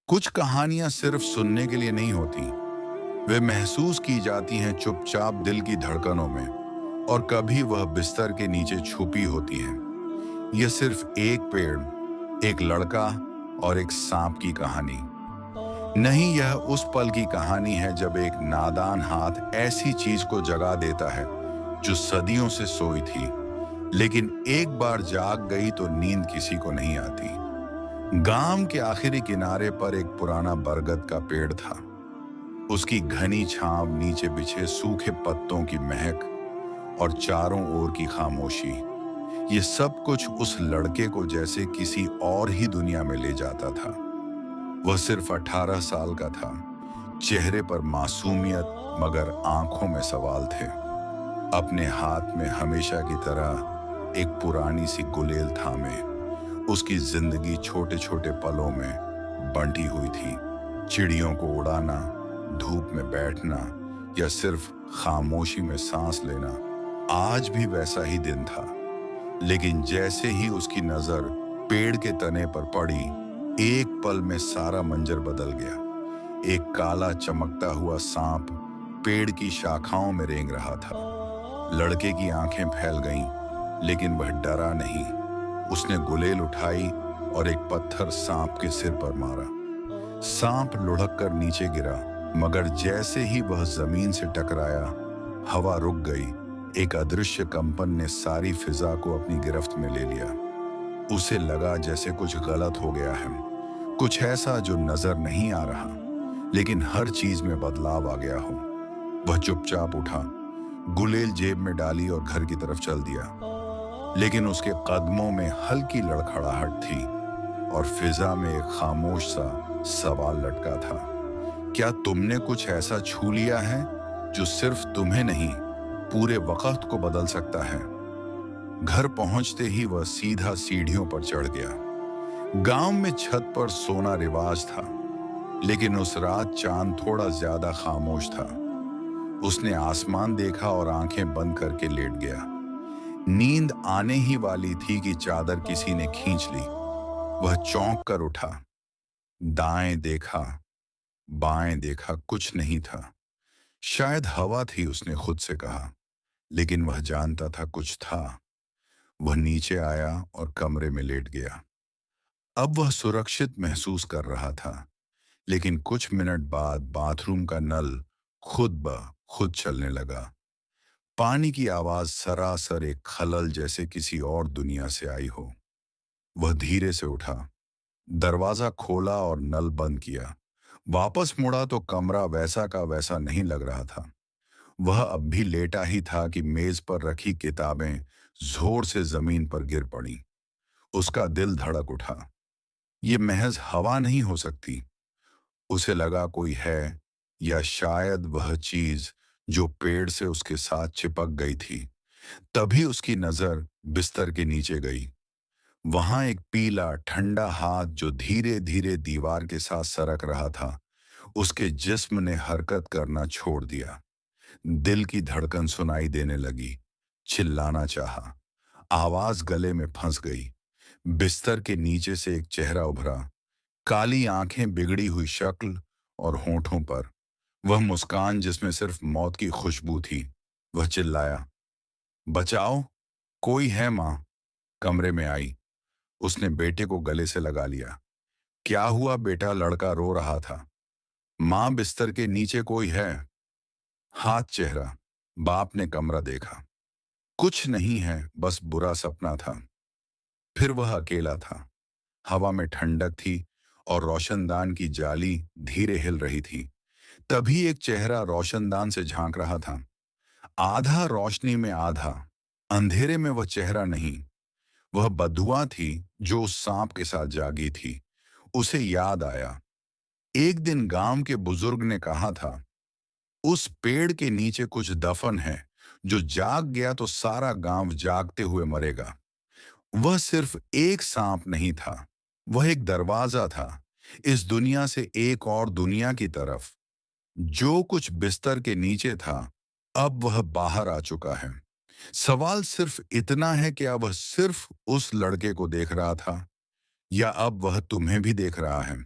कुछ कहानियां सिर्फ सुनने के लिए नहीं होती। वे महसूस की जाती हैं चुपचाप दिल की धड़कनों में। और कभी वह बिस्तर के नीचे छुपी होती हैं। यह सिर्फ एक पेड़, एक लड़का और एक सांप की कहानी नहीं। यह उस पल की कहानी है जब एक नादान हाथ ऐसी चीज को जगा देता है जो सदियों से सोई थी, लेकिन एक बार जाग गई तो नींद किसी को नहीं आती। गांव के आखिरी किनारे पर एक पुराना बरगद का पेड़ था। उसकी घनी छांव, नीचे बिछे सूखे पत्तों की महक और चारों ओर की खामोशी, ये सब कुछ उस लड़के को जैसे किसी और ही दुनिया में ले जाता था। वह सिर्फ 18 साल का था। चेहरे पर मासूमियत, मगर आंखों में सवाल थे। अपने हाथ में हमेशा की तरह एक पुरानी सी गुलेल थामे उसकी जिंदगी छोटे छोटे पलों में बंटी हुई थी। चिड़ियों को उड़ाना, धूप में बैठना या सिर्फ खामोशी में सांस लेना आज भी वैसा ही दिन था। लेकिन जैसे ही उसकी नजर पेड़ के तने पर पड़ी, एक पल में सारा मंजर बदल गया। एक काला चमकता हुआ सांप पेड़ की शाखाओं में रेंग रहा था। लड़के की आंखें फैल गईं, लेकिन वह डरा नहीं। उसने गुलेल उठाई और एक पत्थर सांप के सिर पर मारा। सांप लुढ़क कर नीचे गिरा, मगर जैसे ही वह जमीन से टकराया, हवा रुक गई। एक अदृश्य कंपन ने सारी फिजा को अपनी गिरफ्त में ले लिया। उसे लगा जैसे कुछ गलत हो गया है, कुछ ऐसा जो नजर नहीं आ रहा, लेकिन हर चीज में बदलाव आ गया हो। वह चुपचाप उठा, गुलेल जेब में डाली और घर की तरफ चल दिया। लेकिन उसके कदमों में हल्की लड़खड़ाहट थी और फिजा में एक खामोश सा सवाल लटका था। क्या तुमने कुछ ऐसा छू लिया है जो सिर्फ तुम्हें नहीं, पूरे वक्त को बदल सकता है? घर पहुंचते ही वह सीधा सीढ़ियों पर चढ़ गया। गांव में छत पर सोना रिवाज था, लेकिन उस रात चांद थोड़ा ज्यादा खामोश था। उसने आसमान देखा और आंखें बंद करके लेट गया। नींद आने ही वाली थी कि चादर किसी ने खींच ली। वह चौंक कर उठा, दाएं देखा, बाएं देखा, कुछ नहीं था। शायद हवा थी, उसने खुद से कहा, लेकिन वह जानता था कुछ था। वह नीचे आया और कमरे में लेट गया। अब वह सुरक्षित महसूस कर रहा था, लेकिन कुछ मिनट बाद बाथरूम का नल खुद ब खुद चलने लगा। पानी की आवाज सरासर एक खलल जैसे किसी और दुनिया से आई हो। वह धीरे से उठा, दरवाजा खोला और नल बंद किया। वापस मुड़ा तो कमरा वैसा का वैसा नहीं लग रहा था। वह अब भी लेटा ही था कि मेज पर रखी किताबें जोर से जमीन पर गिर पड़ी। उसका दिल धड़क उठा। ये महज हवा नहीं हो सकती। उसे लगा कोई है, या शायद वह चीज जो पेड़ से उसके साथ चिपक गई थी। तभी उसकी नजर बिस्तर के नीचे गई। वहां एक पीला ठंडा हाथ जो धीरे धीरे दीवार के साथ सरक रहा था। उसके जिस्म ने हरकत करना छोड़ दिया। दिल की धड़कन सुनाई देने लगी। चिल्लाना चाहा, आवाज गले में फंस गई। बिस्तर के नीचे से एक चेहरा उभरा, काली आंखें, बिगड़ी हुई शक्ल और होठों पर वह मुस्कान जिसमें सिर्फ मौत की खुशबू थी। वह चिल्लाया, बचाओ, कोई है? मां कमरे में आई। उसने बेटे को गले से लगा लिया। क्या हुआ बेटा? लड़का रो रहा था। मां, बिस्तर के नीचे कोई है। हाथ चेहरा। बाप ने कमरा देखा। कुछ नहीं है, बस बुरा सपना था। फिर वह अकेला था। हवा में ठंडक थी और रोशनदान की जाली धीरे हिल रही थी। तभी एक चेहरा रोशनदान से झांक रहा था, आधा रोशनी में आधा। अंधेरे में वह चेहरा नहीं, वह बदुआ थी जो उस सांप के साथ जागी थी। उसे याद आया, एक दिन गांव के बुजुर्ग ने कहा था, उस पेड़ के नीचे कुछ दफन है, जो जाग गया तो सारा गांव जागते हुए मरेगा। वह सिर्फ एक सांप नहीं था, वह एक दरवाजा था, इस दुनिया से एक और दुनिया की तरफ। जो कुछ बिस्तर के नीचे था, अब वह बाहर आ चुका है। सवाल सिर्फ इतना है, क्या वह सिर्फ उस लड़के को देख रहा था, या अब वह तुम्हें भी देख रहा है?